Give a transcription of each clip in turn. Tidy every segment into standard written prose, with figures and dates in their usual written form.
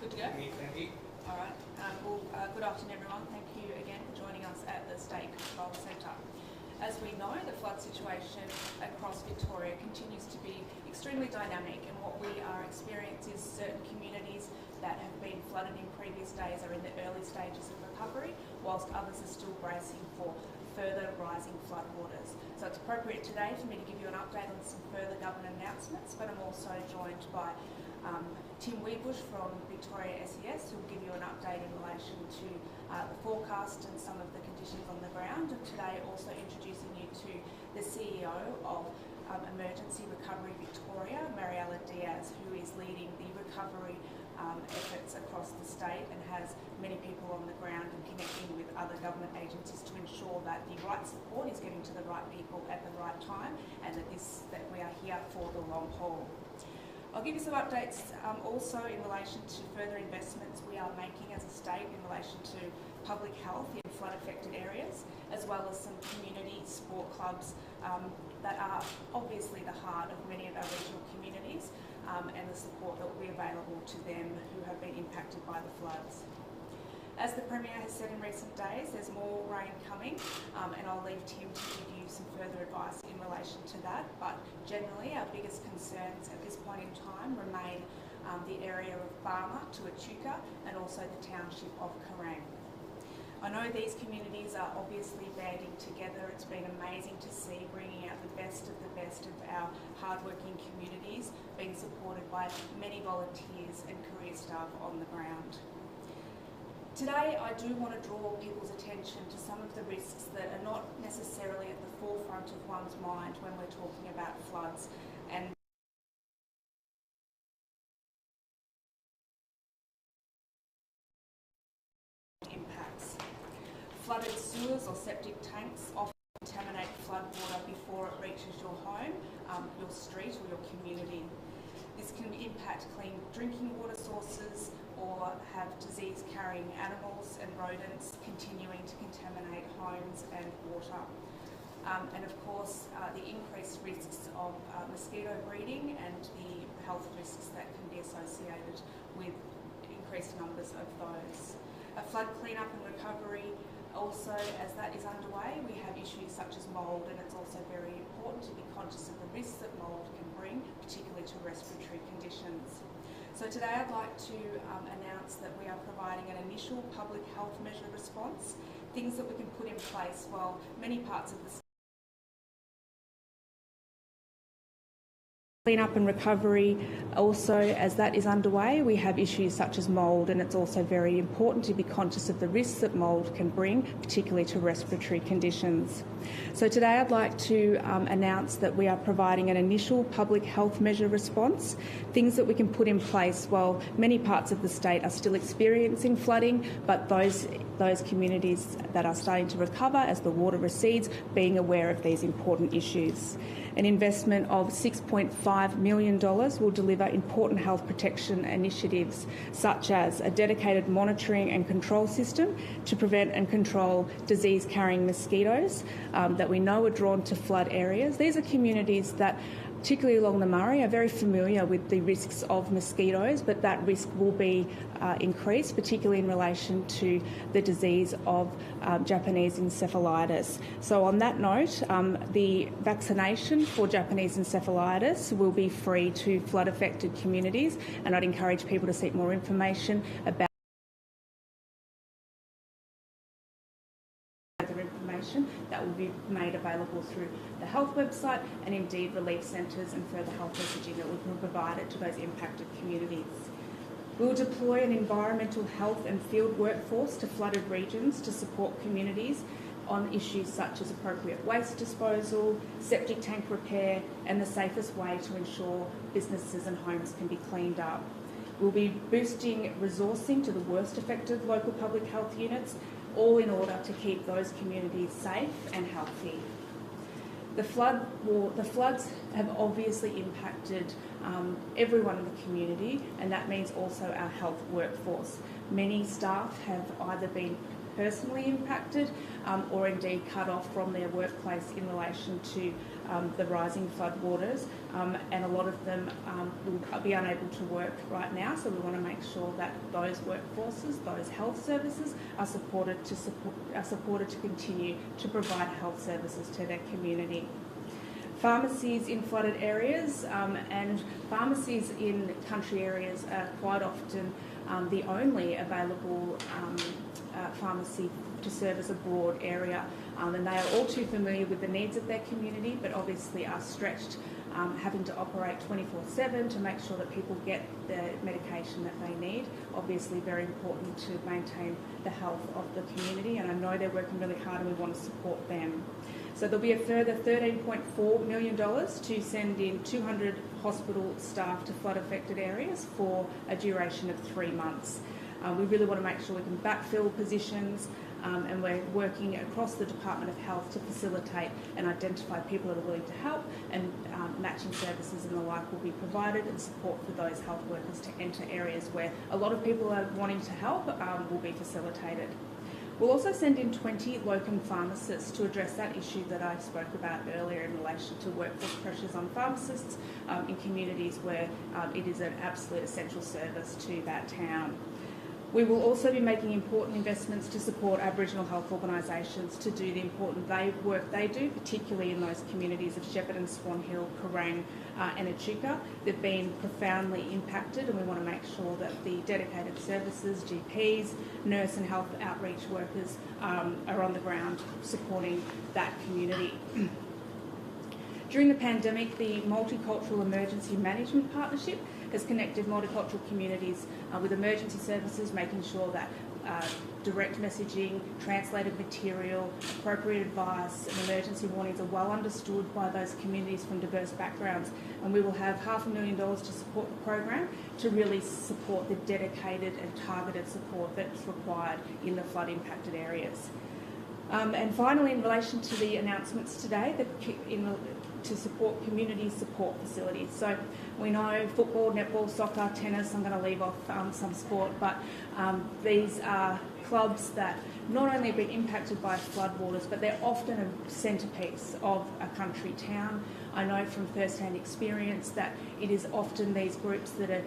Good to go? Thank you. All right. Good afternoon, everyone. Thank you again for joining us at the State Control Centre. As we know, the flood situation across Victoria continues to be extremely dynamic, and what we are experiencing is certain communities that have been flooded in previous days are in the early stages of recovery, whilst others are still bracing for further rising floodwaters. So it's appropriate today for me to give you an update on some further government announcements, but I'm also joined by Tim Weebush from Victoria SES, who will give you an update in relation to the forecast and some of the conditions on the ground. And today also introducing you to the CEO of Emergency Recovery Victoria, Mariella Diaz, who is leading the recovery efforts across the state and has many people on the ground and connecting with other government agencies to ensure that the right support is getting to the right people at the right time, and that we are here for the long haul. I'll give you some updates also in relation to further investments we are making as a state in relation to public health in flood affected areas, as well as some community sport clubs that are obviously the heart of many of our regional communities, and the support that will be available to them who have been impacted by the floods. As the Premier has said in recent days, there's more rain coming, and I'll leave Tim to give you some further advice in relation to that. But generally, our biggest concerns at this point in time remain the area of Barmer to Echuca and also the township of Kerrang. I know these communities are obviously banding together. It's been amazing to see bringing out the best of our hardworking communities, being supported by many volunteers and career staff on the ground. Today, I do want to draw people's attention to some of the risks that are not necessarily at the forefront of one's mind when we're talking about floods and impacts. Flooded sewers or septic tanks often contaminate floodwater before it reaches your home, your street or your community. This can impact clean drinking water sources or have disease-carrying animals and rodents continuing to contaminate homes and water. And of course, the increased risks of mosquito breeding and the health risks that can be associated with increased numbers of those. A flood cleanup and recovery also, as that is underway, we have issues such as mould, and it's also very important to be conscious of the risks that mould can bring, particularly to respiratory conditions. So today I'd like to announce that we are providing an initial public health measure response, things that we can put in place while many parts of the cleanup and recovery. Also, as that is underway, we have issues such as mould, and it's also very important to be conscious of the risks that mould can bring, particularly to respiratory conditions. So today I'd like to announce that we are providing an initial public health measure response, things that we can put in place while many parts of the state are still experiencing flooding, but those communities that are starting to recover as the water recedes, being aware of these important issues. An investment of $6.5 million will deliver important health protection initiatives such as a dedicated monitoring and control system to prevent and control disease-carrying mosquitoes that we know are drawn to flood areas. These are communities that, particularly along the Murray, are very familiar with the risks of mosquitoes, but that risk will be increased, particularly in relation to the disease of Japanese encephalitis. So on that note, the vaccination for Japanese encephalitis will be free to flood-affected communities, and I'd encourage people to seek more information about that will be made available through the health website and indeed relief centres and further health messaging that we can provide it to those impacted communities. We will deploy an environmental health and field workforce to flooded regions to support communities on issues such as appropriate waste disposal, septic tank repair and the safest way to ensure businesses and homes can be cleaned up. We'll be boosting resourcing to the worst affected local public health units, all in order to keep those communities safe and healthy. The floods have obviously impacted everyone in the community, and that means also our health workforce. Many staff have either been personally impacted or indeed cut off from their workplace in relation to the rising floodwaters, and a lot of them will be unable to work right now, so we want to make sure that those workforces, those health services are supported to continue to provide health services to their community. Pharmacies in flooded areas and pharmacies in country areas are quite often the only available pharmacy to service a broad area, and they are all too familiar with the needs of their community, but obviously are stretched having to operate 24/7 to make sure that people get the medication that they need. Obviously very important to maintain the health of the community, and I know they're working really hard and we want to support them. So there'll be a further $13.4 million to send in 200 hospital staff to flood affected areas for a duration of 3 months. We really want to make sure we can backfill positions, and we're working across the Department of Health to facilitate and identify people that are willing to help, and matching services and the like will be provided, and support for those health workers to enter areas where a lot of people are wanting to help will be facilitated. We'll also send in 20 locum pharmacists to address that issue that I spoke about earlier in relation to workforce pressures on pharmacists in communities where it is an absolute essential service to that town. We will also be making important investments to support Aboriginal health organisations to do the important work they do, particularly in those communities of Shepparton, Swan Hill, Kerrang and Echuca. They've been profoundly impacted, and we want to make sure that the dedicated services, GPs, nurse and health outreach workers are on the ground supporting that community. During the pandemic, the Multicultural Emergency Management Partnership has connected multicultural communities with emergency services, making sure that direct messaging, translated material, appropriate advice and emergency warnings are well understood by those communities from diverse backgrounds. And we will have $500,000 to support the program to really support the dedicated and targeted support that's required in the flood impacted areas. And finally, in relation to the announcements today, to support community support facilities. So we know football, netball, soccer, tennis, I'm going to leave off some sport, but these are clubs that not only have been impacted by floodwaters, but they're often a centrepiece of a country town. I know from first-hand experience that it is often these groups that are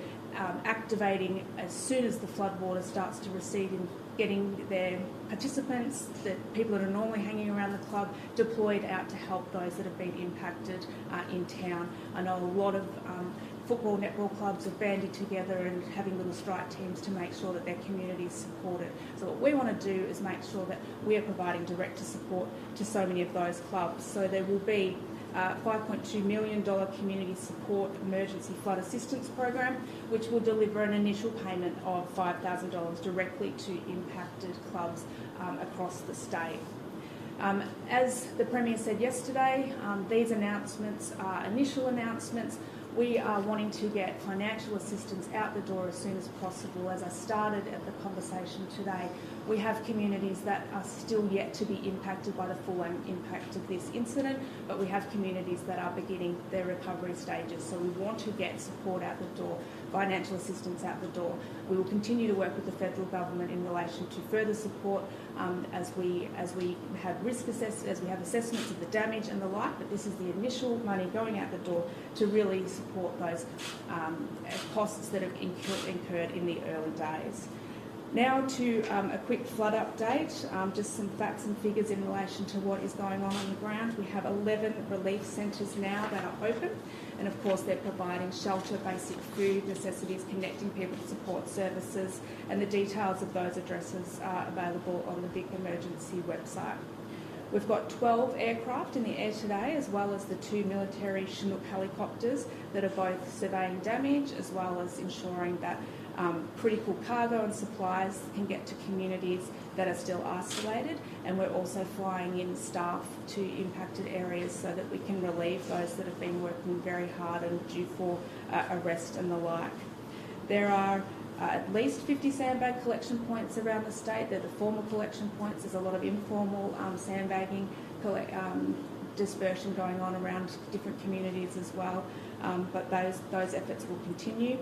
activating as soon as the floodwater starts to recede, and getting their participants, the people that are normally hanging around the club, deployed out to help those that have been impacted in town. I know a lot of football, netball clubs are banded together and having little strike teams to make sure that their community is supported. So what we want to do is make sure that we are providing direct support to so many of those clubs. So there will be $5.2 million community support emergency flood assistance program, which will deliver an initial payment of $5,000 directly to impacted clubs across the state. As the Premier said yesterday, these announcements are initial announcements. We are wanting to get financial assistance out the door as soon as possible. As I started at the conversation today, we have communities that are still yet to be impacted by the full impact of this incident, but we have communities that are beginning their recovery stages. So we want to get support out the door, financial assistance out the door. We will continue to work with the federal government in relation to further support as we have as we have assessments of the damage and the like, but this is the initial money going out the door to really support those costs that have incurred in the early days. Now to a quick flood update, just some facts and figures in relation to what is going on the ground. We have 11 relief centres now that are open, and of course they're providing shelter, basic food, necessities, connecting people to support services, and the details of those addresses are available on the Vic Emergency website. We've got 12 aircraft in the air today, as well as the 2 military Chinook helicopters that are both surveying damage as well as ensuring that critical cargo and supplies can get to communities that are still isolated, and we're also flying in staff to impacted areas so that we can relieve those that have been working very hard and due for arrest and the like. There are at least 50 sandbag collection points around the state. They're the formal collection points. There's a lot of informal sandbagging dispersion going on around different communities as well, but those efforts will continue.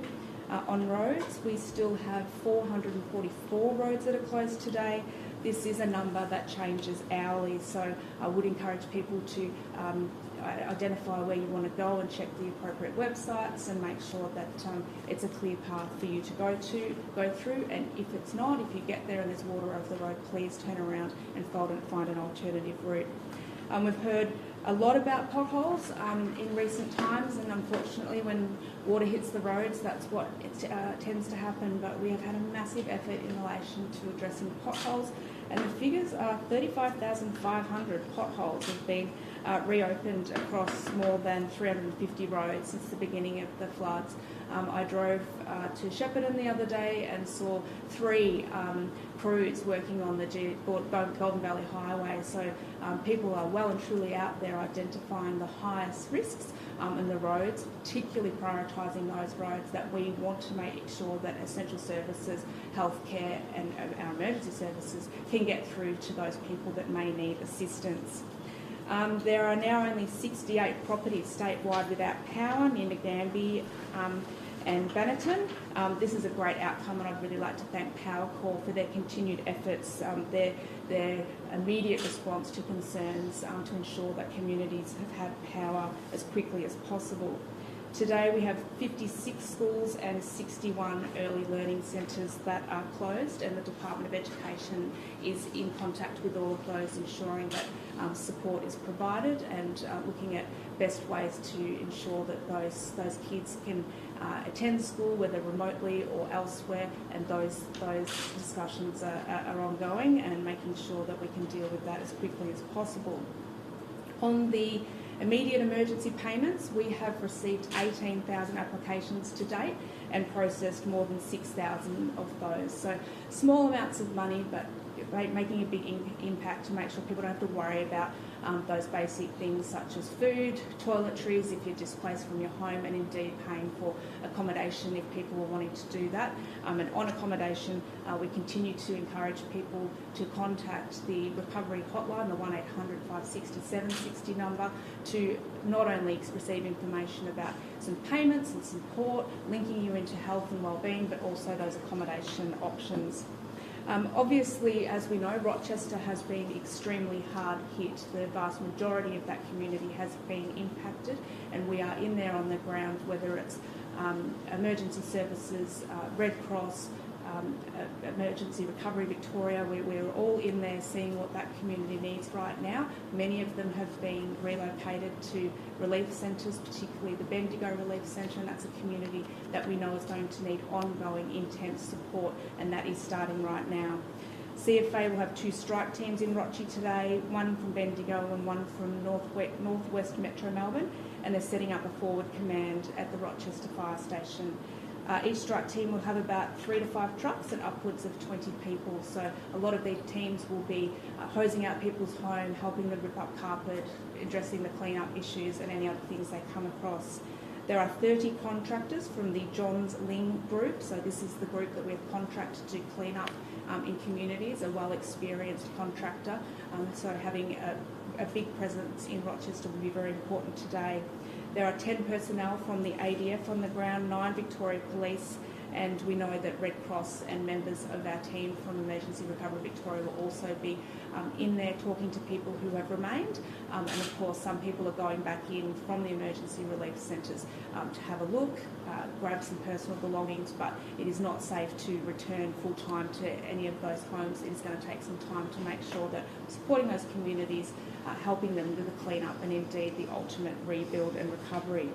On roads, we still have 444 roads that are closed today. This is a number that changes hourly, so I would encourage people to identify where you want to go and check the appropriate websites and make sure that it's a clear path for you to go through. And if it's not, if you get there and there's water over the road, please turn around and find an alternative route. We've heard a lot about potholes in recent times, and unfortunately when water hits the roads, that's what tends to happen, but we have had a massive effort in relation to addressing potholes, and the figures are 35,500 potholes have been reopened across more than 350 roads since the beginning of the floods. I drove to Shepparton the other day and saw 3 crews working on the Golden Valley Highway, so people are well and truly out there identifying the highest risks in the roads, particularly prioritising those roads that we want to make sure that essential services, healthcare and our emergency services can get through to those people that may need assistance. There are now only 68 properties statewide without power near Nagambie and Bannerton. This is a great outcome, and I'd really like to thank PowerCorp for their continued efforts, their immediate response to concerns to ensure that communities have had power as quickly as possible. Today we have 56 schools and 61 early learning centres that are closed, and the Department of Education is in contact with all of those, ensuring that support is provided and looking at best ways to ensure that those kids can attend school, whether remotely or elsewhere, and those discussions are ongoing, and making sure that we can deal with that as quickly as possible. On the immediate emergency payments, we have received 18,000 applications to date and processed more than 6,000 of those. So small amounts of money, but making a big impact to make sure people don't have to worry about those basic things such as food, toiletries if you're displaced from your home, and indeed paying for accommodation if people are wanting to do that. And on accommodation, we continue to encourage people to contact the recovery hotline, the 1800 560 760 number, to not only receive information about some payments and support, linking you into health and wellbeing, but also those accommodation options. Obviously, as we know, Rochester has been extremely hard hit. The vast majority of that community has been impacted, and we are in there on the ground, whether it's emergency services, Red Cross, Emergency Recovery Victoria. We're all in there seeing what that community needs right now. Many of them have been relocated to relief centres, particularly the Bendigo Relief Centre, and that's a community that we know is going to need ongoing intense support, and that is starting right now. CFA will have 2 strike teams in Rochi today, one from Bendigo and one from Northwest Metro Melbourne, and they're setting up a forward command at the Rochester Fire Station. Each strike team will have about 3 to 5 trucks and upwards of 20 people. So a lot of these teams will be hosing out people's home, helping them rip up carpet, addressing the clean-up issues and any other things they come across. There are 30 contractors from the Johns Ling group. So this is the group that we have contracted to clean up in communities, a well-experienced contractor. So having a big presence in Rochester will be very important today. There are 10 personnel from the ADF on the ground, 9 Victoria Police, and we know that Red Cross and members of our team from Emergency Recovery Victoria will also be in there talking to people who have remained, and of course some people are going back in from the emergency relief centres to have a look, grab some personal belongings, but it is not safe to return full-time to any of those homes. It is going to take some time to make sure that supporting those communities, helping them with the clean-up and indeed the ultimate rebuild and recovery.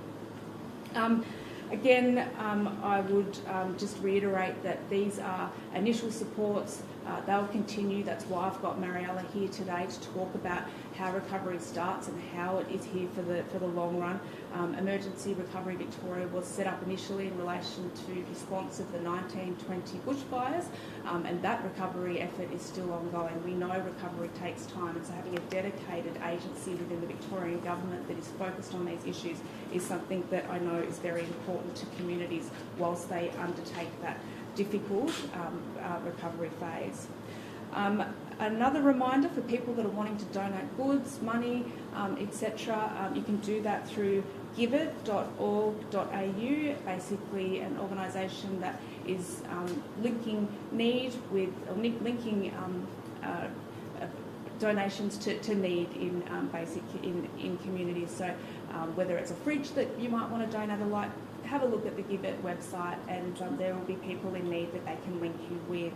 Again, I would just reiterate that these are initial supports. They'll continue. That's why I've got Mariella here today to talk about how recovery starts and how it is here for the long run. Emergency Recovery Victoria was set up initially in relation to response of the 1920 bushfires, and that recovery effort is still ongoing. We know recovery takes time, and so having a dedicated agency within the Victorian government that is focused on these issues is something that I know is very important to communities whilst they undertake that difficult recovery phase. Another reminder for people that are wanting to donate goods, money, etc., you can do that through giveit.org.au, basically an organisation that is linking need with, linking donations to need in in communities. So whether it's a fridge that you might want to donate a light, have a look at the Give It website, and there will be people in need that they can link you with.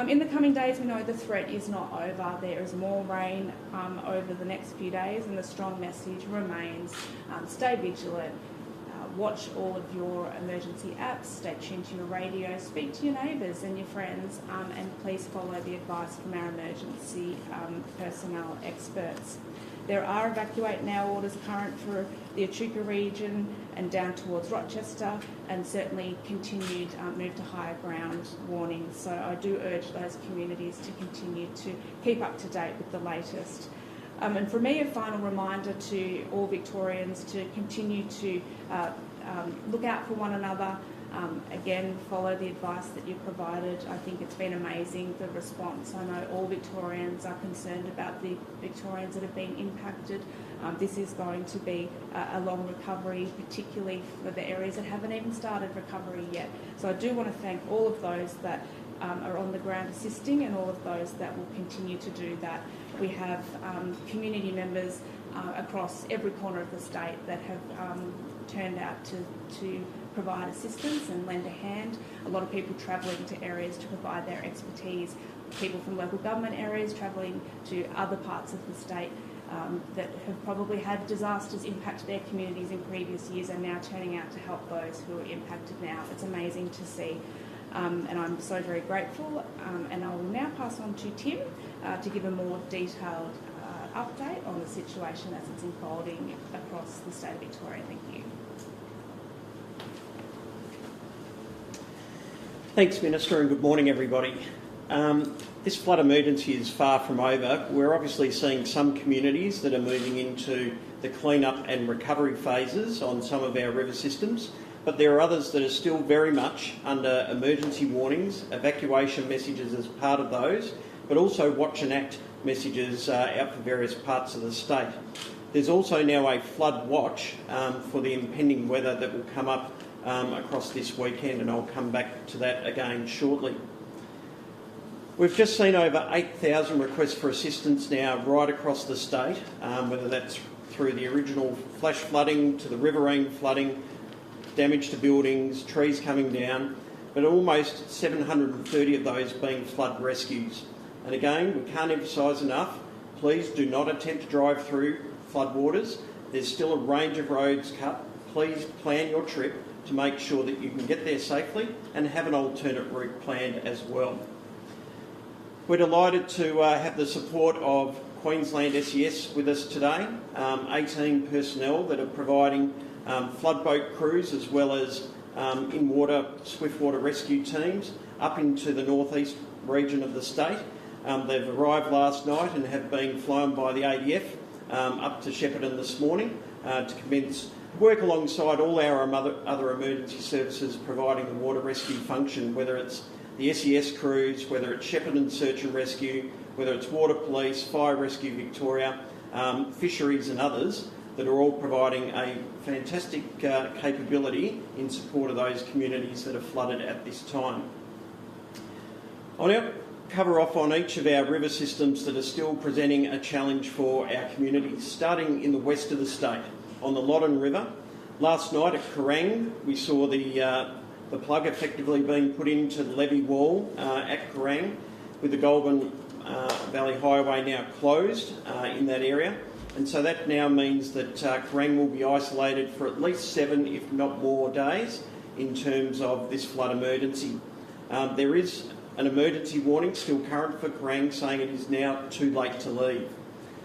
In the coming days, we know the threat is not over. There is more rain over the next few days, and the strong message remains: stay vigilant. Watch all of your emergency apps, stay tuned to your radio, speak to your neighbours and your friends, and please follow the advice from our emergency personnel experts. There are evacuate now orders current for the Echuca region and down towards Rochester, and certainly continued move to higher ground warnings. So I do urge those communities to continue to keep up to date with the latest. And for me, a final reminder to all Victorians to continue to look out for one another. Again, follow the advice that you've provided. I think it's been amazing, the response. I know all Victorians are concerned about the Victorians that have been impacted. This is going to be a long recovery, particularly for the areas that haven't even started recovery yet. So I do want to thank all of those that are on the ground assisting, and all of those that will continue to do that. We have community members across every corner of the state that have turned out to provide assistance and lend a hand. A lot of people travelling to areas to provide their expertise. People from local government areas travelling to other parts of the state that have probably had disasters impact their communities in previous years are now turning out to help those who are impacted now. It's amazing to see. And I'm so very grateful, and I will now pass on to Tim to give a more detailed update on the situation as it's unfolding across the state of Victoria. Thank you. Thanks, Minister, and good morning, everybody. This flood emergency is far from over. We're obviously seeing some communities that are moving into the clean-up and recovery phases on some of our river systems, but there are others that are still very much under emergency warnings, evacuation messages as part of those, but also watch and act messages out for various parts of the state. There's also now a flood watch for the impending weather that will come up across this weekend, and I'll come back to that again shortly. We've just seen over 8,000 requests for assistance now right across the state, whether that's through the original flash flooding to the riverine flooding, damage to buildings, trees coming down, but almost 730 of those being flood rescues. And again, we can't emphasise enough, please do not attempt to drive through floodwaters. There's still a range of roads cut. Please plan your trip to make sure that you can get there safely and have an alternate route planned as well. We're delighted to have the support of Queensland SES with us today, 18 personnel that are providing flood boat crews as well as in-water, swift-water rescue teams up into the northeast region of the state. They've arrived last night and have been flown by the ADF up to Shepparton this morning to commence work alongside all our other emergency services providing the water rescue function, whether it's the SES crews, whether it's Shepparton Search and Rescue, whether it's Water Police, Fire Rescue Victoria, Fisheries and others that are all providing a fantastic capability in support of those communities that are flooded at this time. I'll now cover off on each of our river systems that are still presenting a challenge for our communities, starting in the west of the state. On the Loddon River, last night at Kerrang, we saw the plug effectively being put into the levee wall at Kerrang, with the Goulburn Valley Highway now closed in that area. And so that now means that Kerrang will be isolated for at least 7, if not more, days in terms of this flood emergency. There is an emergency warning still current for Kerrang, saying it is now too late to leave.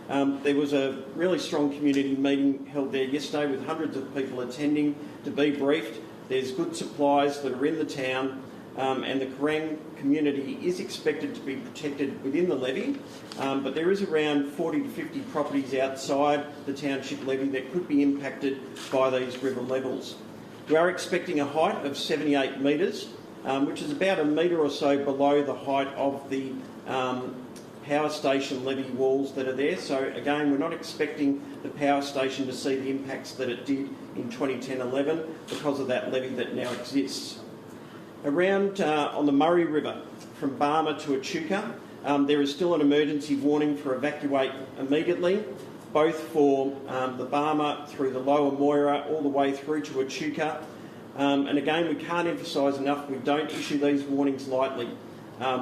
There was a really strong community meeting held there yesterday with hundreds of people attending to be briefed. There's good supplies that are in the town, and the Kerrang community is expected to be protected within the levee, but there is around 40 to 50 properties outside the township levee that could be impacted by these river levels. We are expecting a height of 78 metres, which is about a metre or so below the height of the power station levee walls that are there. So again, we're not expecting the power station to see the impacts that it did in 2010-11 because of that levee that now exists. Around on the Murray River, from Barmer to Echuca, there is still an emergency warning for evacuate immediately, both for the Barmer through the Lower Moira all the way through to Echuca. And again, we can't emphasise enough, we don't issue these warnings lightly.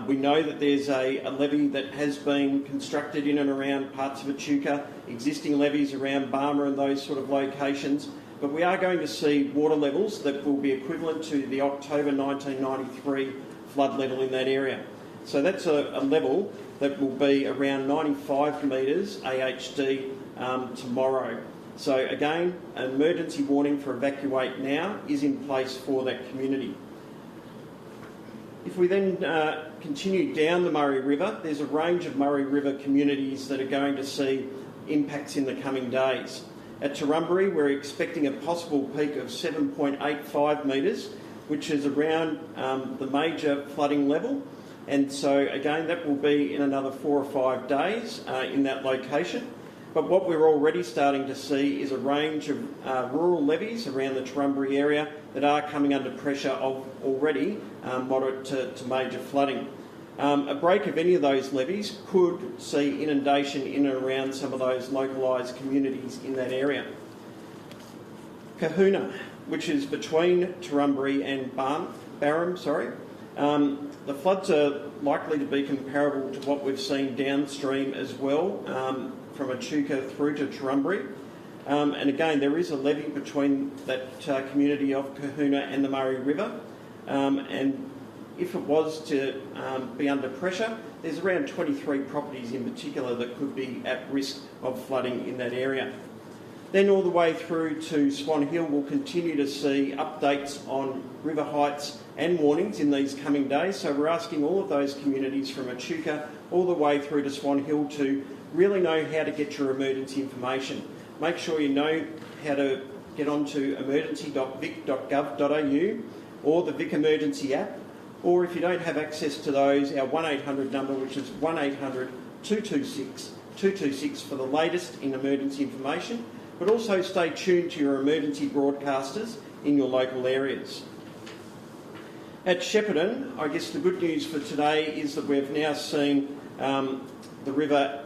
We know that there's a levee that has been constructed in and around parts of Echuca, existing levees around Barmer and those sort of locations, but we are going to see water levels that will be equivalent to the October 1993 flood level in that area. So that's a level that will be around 95 metres AHD tomorrow. So again, an emergency warning for evacuate now is in place for that community. If we then continue down the Murray River, there's a range of Murray River communities that are going to see impacts in the coming days. At Turrumbary, we're expecting a possible peak of 7.85 metres, which is around the major flooding level. And so again, that will be in another 4 or 5 days in that location. But what we're already starting to see is a range of rural levees around the Turrumbary area that are coming under pressure of already moderate to major flooding. A break of any of those levees could see inundation in and around some of those localised communities in that area. Kahuna, which is between Turrumbary and Barham, the floods are likely to be comparable to what we've seen downstream as well, from Echuca through to Turrumbary. And again, there is a levee between that community of Kahuna and the Murray River. And if it was to be under pressure, there's around 23 properties in particular that could be at risk of flooding in that area. Then all the way through to Swan Hill, we'll continue to see updates on river heights and warnings in these coming days. So we're asking all of those communities from Echuca all the way through to Swan Hill to really know how to get your emergency information. Make sure you know how to get onto emergency.vic.gov.au or the Vic Emergency app, or if you don't have access to those, our 1800 number, which is 1800 226 226 for the latest in emergency information, but also stay tuned to your emergency broadcasters in your local areas. At Shepparton, I guess the good news for today is that we've now seen the river,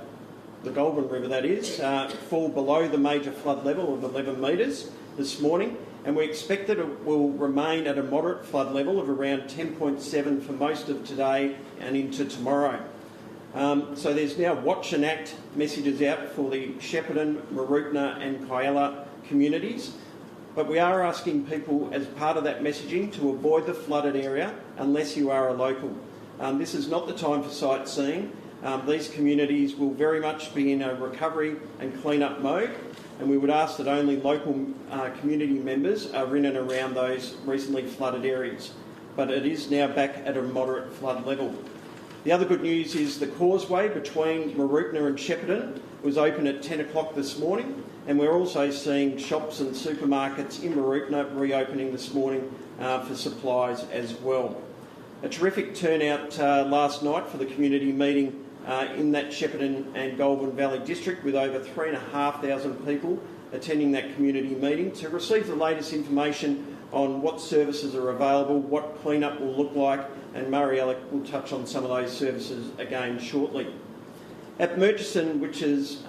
the Goulburn River that is, fall below the major flood level of 11 metres this morning, and we expect that it will remain at a moderate flood level of around 10.7 for most of today and into tomorrow. So there's now watch and act messages out for the Shepparton, Mooroopna and Kyella communities, but we are asking people as part of that messaging to avoid the flooded area unless you are a local. This is not the time for sightseeing. These communities will very much be in a recovery and clean-up mode, and we would ask that only local community members are in and around those recently flooded areas. But it is now back at a moderate flood level. The other good news is the causeway between Mooroopna and Shepparton was open at 10 o'clock this morning, and we're also seeing shops and supermarkets in Mooroopna reopening this morning for supplies as well. A terrific turnout last night for the community meeting in that Shepparton and Goulburn Valley district, with over 3,500 people attending that community meeting to receive the latest information on what services are available, what clean-up will look like, and Murray Alec will touch on some of those services again shortly. At Murchison, which is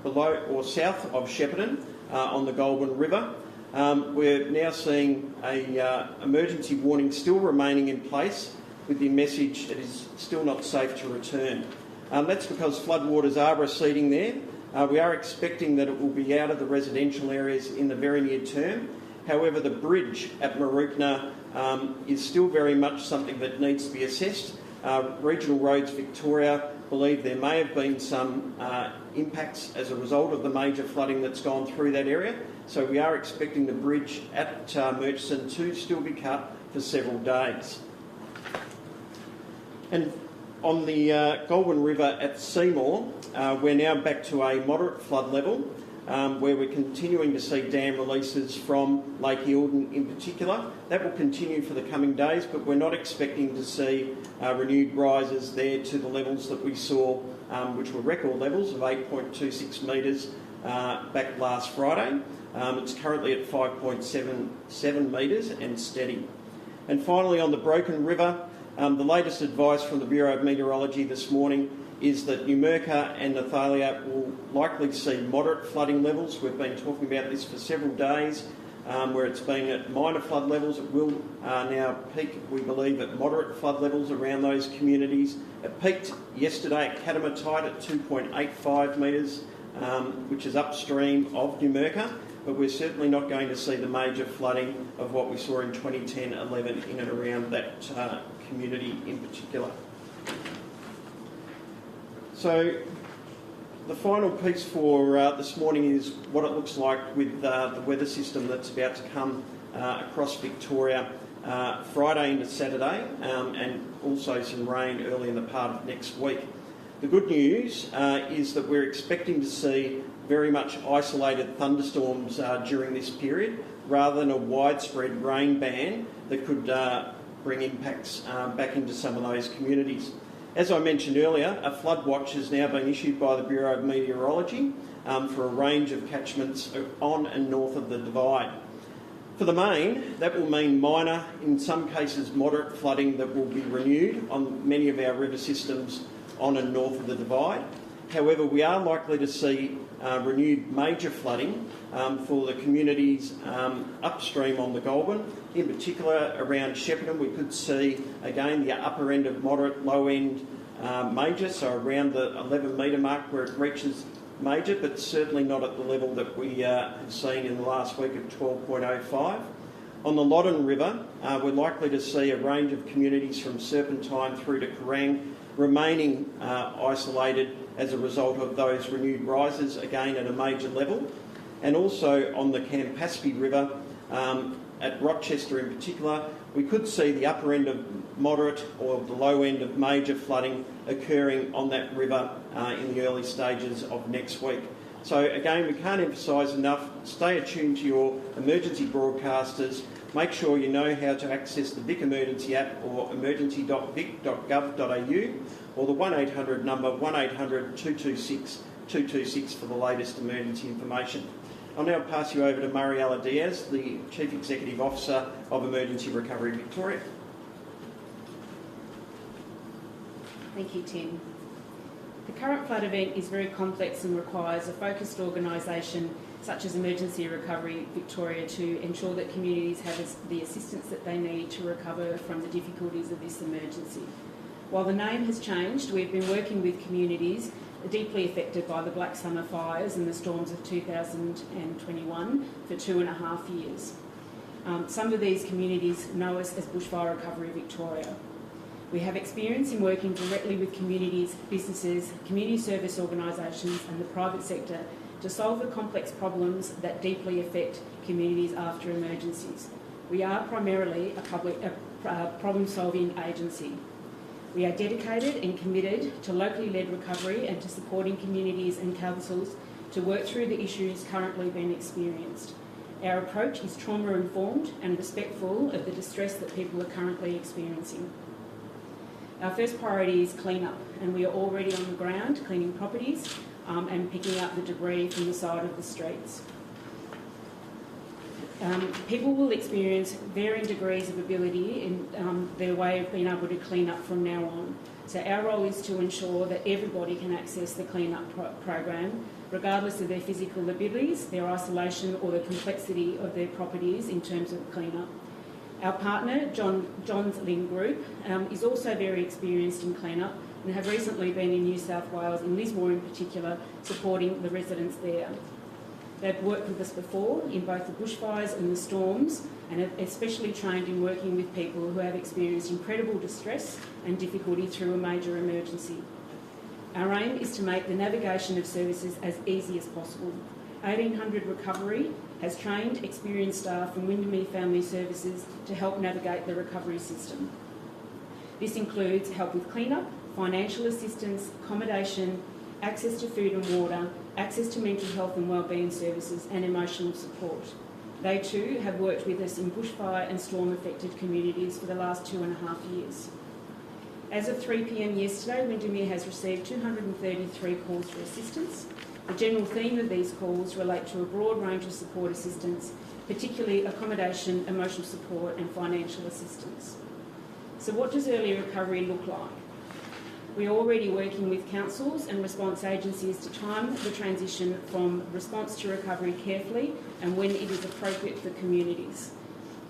below or south of Shepparton on the Goulburn River, we're now seeing a emergency warning still remaining in place with the message it is still not safe to return. That's because floodwaters are receding there. We are expecting that it will be out of the residential areas in the very near term. However, the bridge at Mooroopna is still very much something that needs to be assessed. Regional Roads Victoria believe there may have been some impacts as a result of the major flooding that's gone through that area. So we are expecting the bridge at Murchison to still be cut for several days. And on the Goulburn River at Seymour, we're now back to a moderate flood level, where we're continuing to see dam releases from Lake Eildon in particular. That will continue for the coming days, but we're not expecting to see renewed rises there to the levels that we saw, which were record levels of 8.26 metres back last Friday. It's currently at 5.77 metres and steady. And finally, on the Broken River, The latest advice from the Bureau of Meteorology this morning is that Numurkah and Nathalia will likely see moderate flooding levels. We've been talking about this for several days, where it's been at minor flood levels. It will now peak, we believe, at moderate flood levels around those communities. It peaked yesterday at Catamatite at 2.85 metres, which is upstream of Numurkah, but we're certainly not going to see the major flooding of what we saw in 2010-11 in and around that community in particular. So the final piece for this morning is what it looks like with the weather system that's about to come across Victoria Friday into Saturday, and also some rain early in the part of next week. The good news is that we're expecting to see very much isolated thunderstorms during this period, rather than a widespread rain ban that could bring impacts back into some of those communities. As I mentioned earlier, a flood watch has now been issued by the Bureau of Meteorology for a range of catchments on and north of the Divide. For the main, that will mean minor, in some cases moderate flooding that will be renewed on many of our river systems on and north of the Divide. However, we are likely to see renewed major flooding for the communities upstream on the Goulburn. In particular, around Shepparton, we could see, again, the upper end of moderate, low end major, so around the 11 metre mark where it reaches major, but certainly not at the level that we have seen in the last week of 12.05. On the Loddon River, we're likely to see a range of communities from Serpentine through to Kerrang remaining isolated as a result of those renewed rises, again at a major level. And also on the Campaspe River, at Rochester in particular, we could see the upper end of moderate or the low end of major flooding occurring on that river in the early stages of next week. So again, we can't emphasise enough, stay attuned to your emergency broadcasters, make sure you know how to access the Vic Emergency app or emergency.vic.gov.au or the 1800 number 1800 226 226 for the latest emergency information. I'll now pass you over to Mariella Diaz, the Chief Executive Officer of Emergency Recovery Victoria. Thank you, Tim. The current flood event is very complex and requires a focused organisation such as Emergency Recovery Victoria to ensure that communities have the assistance that they need to recover from the difficulties of this emergency. While the name has changed, we've been working with communities deeply affected by the Black Summer fires and the storms of 2021 for 2.5 years. Some of these communities know us as Bushfire Recovery Victoria. We have experience in working directly with communities, businesses, community service organisations and the private sector to solve the complex problems that deeply affect communities after emergencies. We are primarily a problem-solving agency. We are dedicated and committed to locally led recovery and to supporting communities and councils to work through the issues currently being experienced. Our approach is trauma-informed and respectful of the distress that people are currently experiencing. Our first priority is clean-up, and we are already on the ground cleaning properties and picking up the debris from the side of the streets. People will experience varying degrees of ability in their way of being able to clean up from now on. So our role is to ensure that everybody can access the clean up program, regardless of their physical abilities, their isolation or the complexity of their properties in terms of clean up. Our partner, John's Lynn Group, is also very experienced in clean up and have recently been in New South Wales, in Lismore in particular, supporting the residents there. They've worked with us before in both the bushfires and the storms, and are especially trained in working with people who have experienced incredible distress and difficulty through a major emergency. Our aim is to make the navigation of services as easy as possible. 1800 Recovery has trained experienced staff from Windermere Family Services to help navigate the recovery system. This includes help with clean-up, financial assistance, accommodation, access to food and water, access to mental health and wellbeing services and emotional support. They too have worked with us in bushfire and storm affected communities for the last 2.5 years. As of 3 p.m. yesterday, Windermere has received 233 calls for assistance. The general theme of these calls relate to a broad range of support assistance, particularly accommodation, emotional support and financial assistance. So what does early recovery look like? We're already working with councils and response agencies to time the transition from response to recovery carefully and when it is appropriate for communities.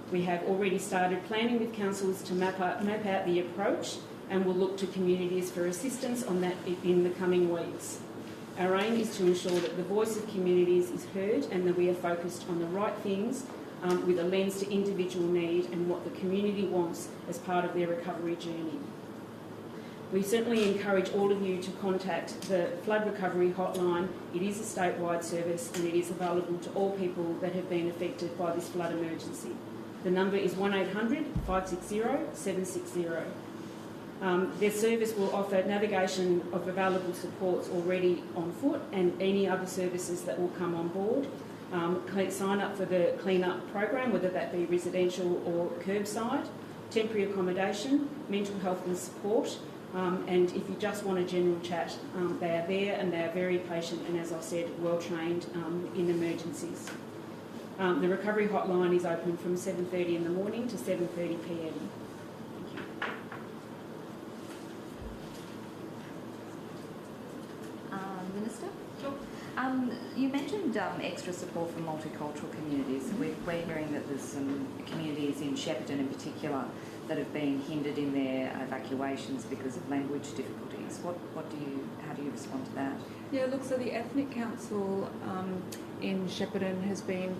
We have already started planning with councils to map out the approach, and will look to communities for assistance on that in the coming weeks. Our aim is to ensure that the voice of communities is heard and that we are focused on the right things with a lens to individual need and what the community wants as part of their recovery journey. We certainly encourage all of you to contact the Flood Recovery Hotline. It is a statewide service and it is available to all people that have been affected by this flood emergency. The number is 1800 560 760. Their service will offer navigation of available supports already on foot and any other services that will come on board. Sign up for the clean-up program, whether that be residential or curbside, temporary accommodation, mental health and support, and if you just want a general chat, they are there and they are very patient and, as I said, well trained in emergencies. The recovery hotline is open from 7:30 in the morning to 7:30 p.m. Thank you. Minister? Sure. You mentioned extra support for multicultural communities. Mm-hmm. We're hearing that there's some communities in Shepparton in particular that have been hindered in their evacuations because of language difficulties. How do you respond to that? Yeah, look, so the Ethnic Council in Shepparton has been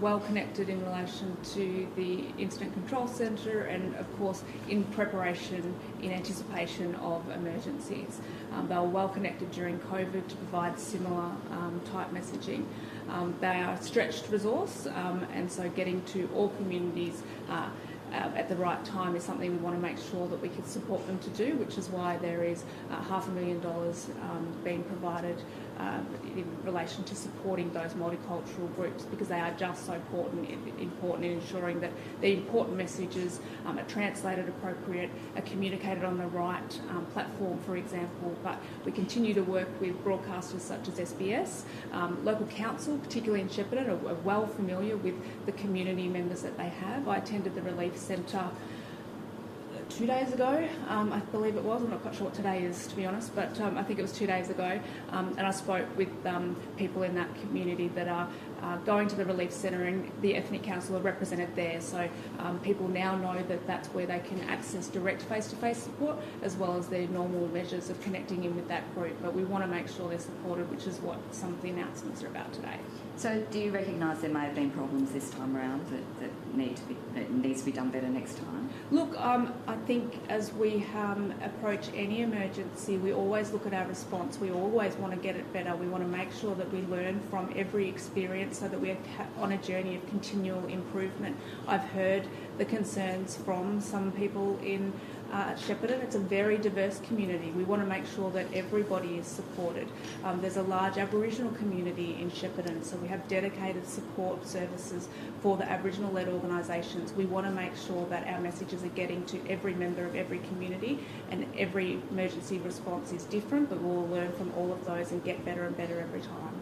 well connected in relation to the Incident Control Centre and, of course, in preparation, in anticipation of emergencies. They were well connected during COVID to provide similar type messaging. They are a stretched resource, and so getting to all communities at the right time is something we want to make sure that we can support them to do, which is why there is $500,000 being provided in relation to supporting those multicultural groups, because they are just so important in ensuring that the important messages are translated appropriate, are communicated on the right platform, for example. But we continue to work with broadcasters such as SBS. Local council, particularly in Shepparton, are well familiar with the community members that they have. I attended the Relief Centre 2 days ago, I believe it was. I'm not quite sure what today is, to be honest, but I think it was 2 days ago. And I spoke with people in that community that are going to the Relief Centre, and the Ethnic Council are represented there. So people now know that that's where they can access direct face-to-face support, as well as their normal measures of connecting in with that group. But we want to make sure they're supported, which is what some of the announcements are about today. So do you recognise there may have been problems this time around that needs to be done better next time? Look, I think as we approach any emergency, we always look at our response. We always want to get it better. We want to make sure that we learn from every experience so that we're on a journey of continual improvement. I've heard the concerns from some people in Shepparton. It's a very diverse community. We want to make sure that everybody is supported. There's a large Aboriginal community in Shepparton, so we have dedicated support services for the Aboriginal-led organisations. We want to make sure that our messages are getting to every member of every community, and every emergency response is different, but we'll learn from all of those and get better and better every time.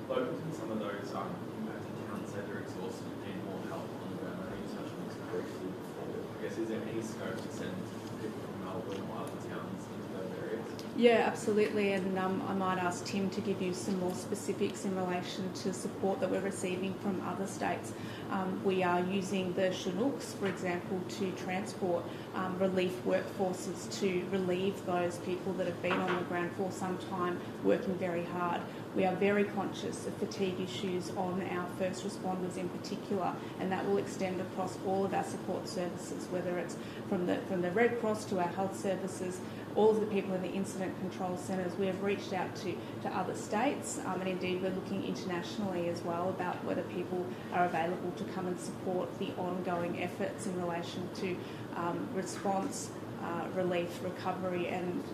Locals in some of those impacted towns say they're exhausted and need more help on the ground. I know you touched on this briefly before. I guess, is there any scope to send people from Melbourne or other towns into those areas? Yeah, absolutely, and I might ask Tim to give you some more specifics in relation to support that we're receiving from other states. We are using the Chinooks, for example, to transport relief workforces to relieve those people that have been on the ground for some time, working very hard. We are very conscious of fatigue issues on our first responders in particular, and that will extend across all of our support services, whether it's from the Red Cross to our health services, all of the people in the incident control centres. We have reached out to other states, and indeed we're looking internationally as well about whether people are available to come and support the ongoing efforts in relation to response, relief, recovery, and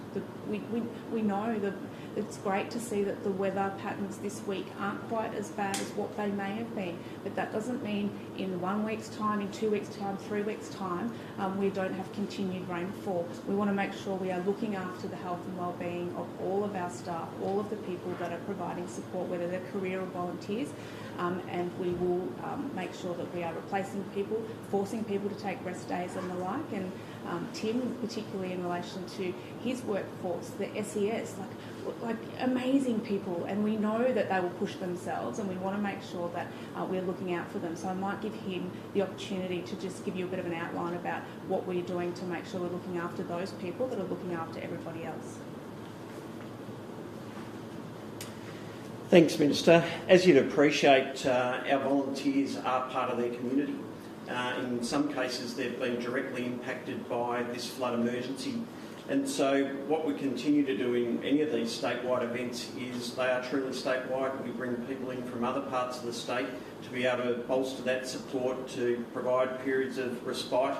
we know that it's great to see that the weather patterns this week aren't quite as bad as what they may have been, but that doesn't mean in 1 week's time, in 2 weeks' time, 3 weeks' time, we don't have continued rainfall. We want to make sure we are looking after the health and well-being of all of our staff, all of the people that are providing support, whether they're career or volunteers, and we will make make sure that we are replacing people, forcing people to take rest days and the like. And Tim, particularly in relation to his workforce, the SES, like amazing people, and we know that they will push themselves, and we want to make sure that we're looking out for them. So I might give him the opportunity to just give you a bit of an outline about what we're doing to make sure we're looking after those people that are looking after everybody else. Thanks, Minister. As you'd appreciate, our volunteers are part of their community. In some cases, they've been directly impacted by this flood emergency. And so what we continue to do in any of these statewide events is they are truly statewide. We bring people in from other parts of the state to be able to bolster that support, to provide periods of respite.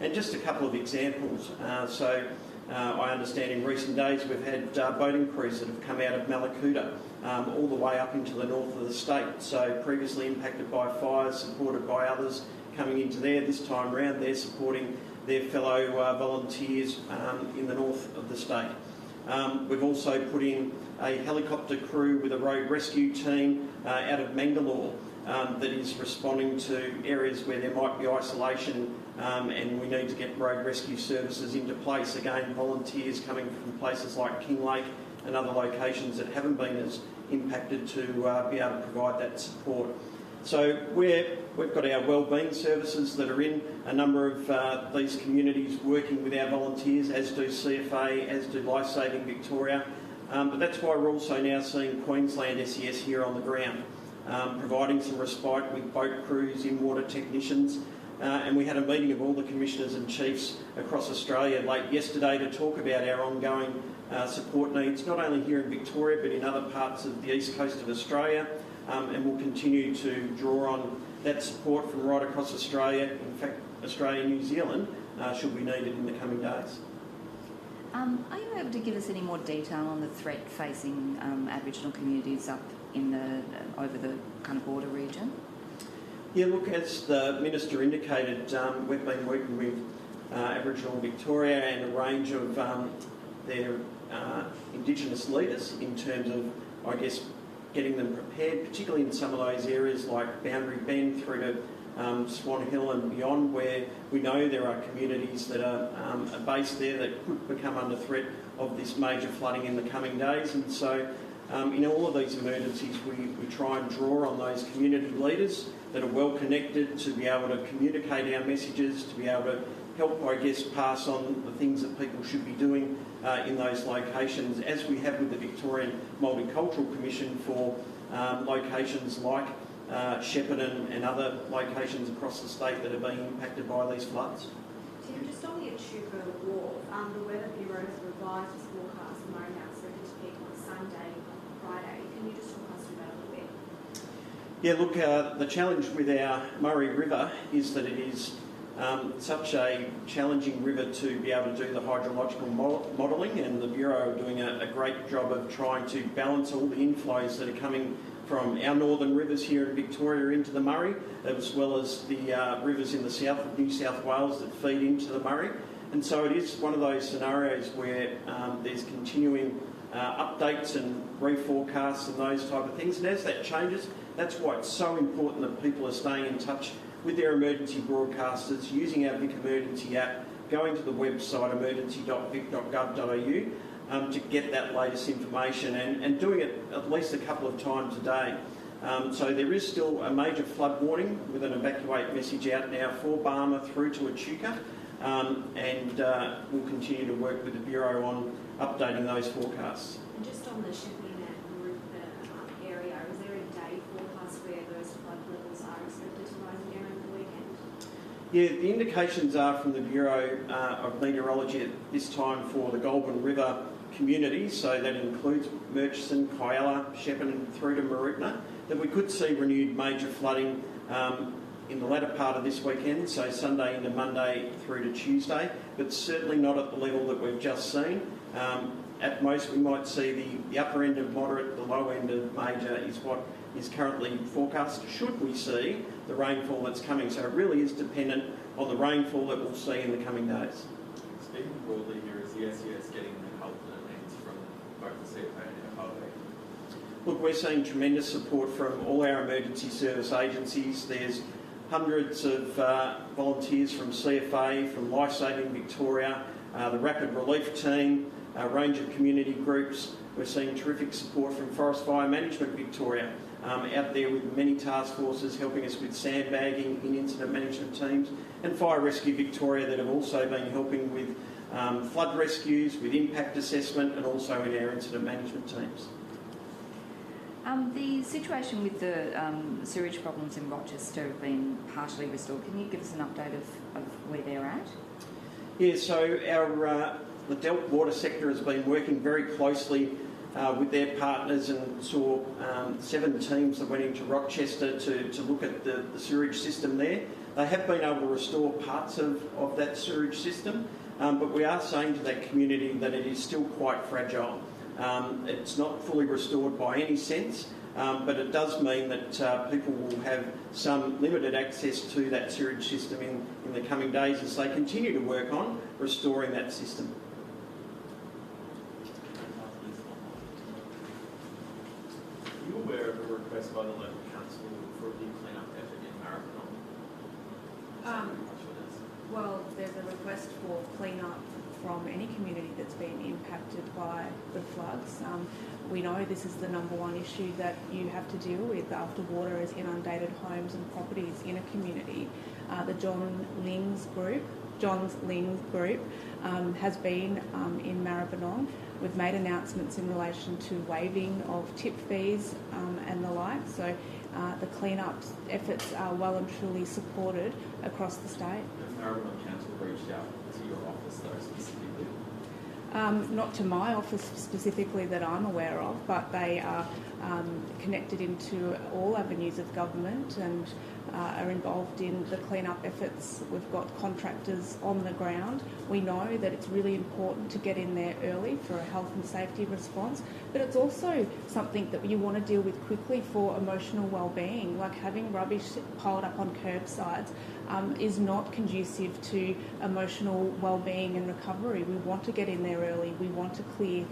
And just a couple of examples. I understand in recent days we've had boating crews that have come out of Malakuta all the way up into the north of the state. So previously impacted by fires, supported by others coming into there. This time round they're supporting their fellow volunteers in the north of the state. We've also put in a helicopter crew with a road rescue team out of Mangalore that is responding to areas where there might be isolation and we need to get road rescue services into place. Again, volunteers coming from places like Kinglake and other locations that haven't been as impacted to be able to provide that support. So we've got our wellbeing services that are in a number of these communities working with our volunteers, as do CFA, as do Lifesaving Victoria. But that's why we're also now seeing Queensland SES here on the ground, providing some respite with boat crews, in-water technicians. And we had a meeting of all the commissioners and chiefs across Australia late yesterday to talk about our ongoing support needs, not only here in Victoria but in other parts of the east coast of Australia. And we'll continue to draw on that support from right across Australia, in fact Australia and New Zealand, should we need it in the coming days. Are you able to give us any more detail on the threat facing Aboriginal communities up in over the kind of border region? Yeah, look, as the Minister indicated, we've been working with Aboriginal Victoria and a range of their Indigenous leaders in terms of, I guess, getting them prepared, particularly in some of those areas like Boundary Bend through to Swan Hill and beyond, where we know there are communities that are based there that could become under threat of this major flooding in the coming days. And so in all of these emergencies, we try and draw on those community leaders that are well connected to be able to communicate our messages, to be able to help, I guess, pass on the things that people should be doing in those locations, as we have with the Victorian Multicultural Commission for locations like Shepparton and other locations across the state that are being impacted by these floods. Tim, just on the Echuca Wharf, the Weather Bureau has revised its forecast for Murray Mount Surfing to peak on Sunday, Friday. Can you just talk us through that a little bit? Yeah, look, the challenge with our Murray River is that it is such a challenging river to be able to do the hydrological modelling, and the Bureau are doing a great job of trying to balance all the inflows that are coming from our northern rivers here in Victoria into the Murray, as well as the rivers in the south of New South Wales that feed into the Murray. And so it is one of those scenarios where there's continuing updates and reforecasts and those type of things. And as that changes, that's why it's so important that people are staying in touch with their emergency broadcasters, using our Vic Emergency app, going to the website emergency.vic.gov.au to get that latest information, and doing it at least a couple of times a day. So there is still a major flood warning with an evacuate message out now for Barmer through to Echuca, and we'll continue to work with the Bureau on updating those forecasts. And just on the Shepparton and Ruthven area, is there a day forecast where those flood levels are expected to rise again over the weekend? Yeah, the indications are from the Bureau of Meteorology at this time for the Goulburn River community, so that includes Murchison, Kyella, Shepparton through to Mooroopna, that we could see renewed major flooding in the latter part of this weekend, so Sunday into Monday through to Tuesday, but certainly not at the level that we've just seen. At most we might see the upper end of moderate, the low end of major is what is currently forecast, should we see the rainfall that's coming. So it really is dependent on the rainfall that we'll see in the coming days. Speaking broadly here, is the SES getting the help that it needs from both the CFA and FRB? Look, we're seeing tremendous support from all our emergency service agencies. There's hundreds of volunteers from CFA, from Lifesaving Victoria, the Rapid Relief Team, a range of community groups. We're seeing terrific support from Forest Fire Management Victoria, out there with many task forces helping us with sandbagging in incident management teams, and Fire Rescue Victoria that have also been helping with flood rescues, with impact assessment, and also in our incident management teams. The situation with the sewage problems in Rochester have been partially restored. Can you give us an update of where they're at? Yeah, so the Delta water sector has been working very closely with their partners, and saw 7 teams that went into Rochester to look at the sewerage system there. They have been able to restore parts of that sewerage system, but we are saying to that community that it is still quite fragile. It's not fully restored by any sense, but it does mean that people will have some limited access to that sewerage system in the coming days as they continue to work on restoring that system. Are you aware of a request by the local council for a big clean-up effort in Maribyrnong? Well, there's a request for clean-up from any community that's been impacted by the floods. We know this is the number one issue that you have to deal with after water has inundated homes and properties in a community. The John's Ling's group has been in Maribyrnong. We've made announcements in relation to waiving of tip fees and the like. So the clean-up efforts are well and truly supported across the state. The Maribyrnong Council reached out to your office though specifically? Not to my office specifically that I'm aware of, but they are connected into all avenues of government and are involved in the clean-up efforts. We've got contractors on the ground. We know that it's really important to get in there early for a health and safety response, but it's also something that you want to deal with quickly for emotional well-being, like having rubbish piled up on curbsides is not conducive to emotional well-being and recovery. We want to get in there early. We want to clear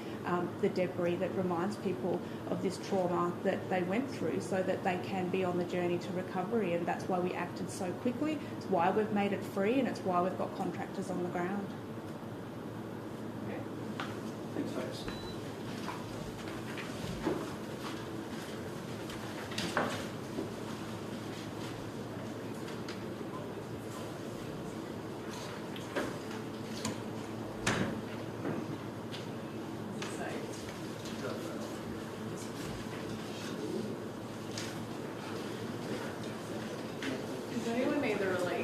the debris that reminds people of this trauma that they went through so that they can be on the journey to recovery, and that's why we acted so quickly. It's why we've made it free, and it's why we've got contractors on the ground. Thanks, folks. Does anyone need the release?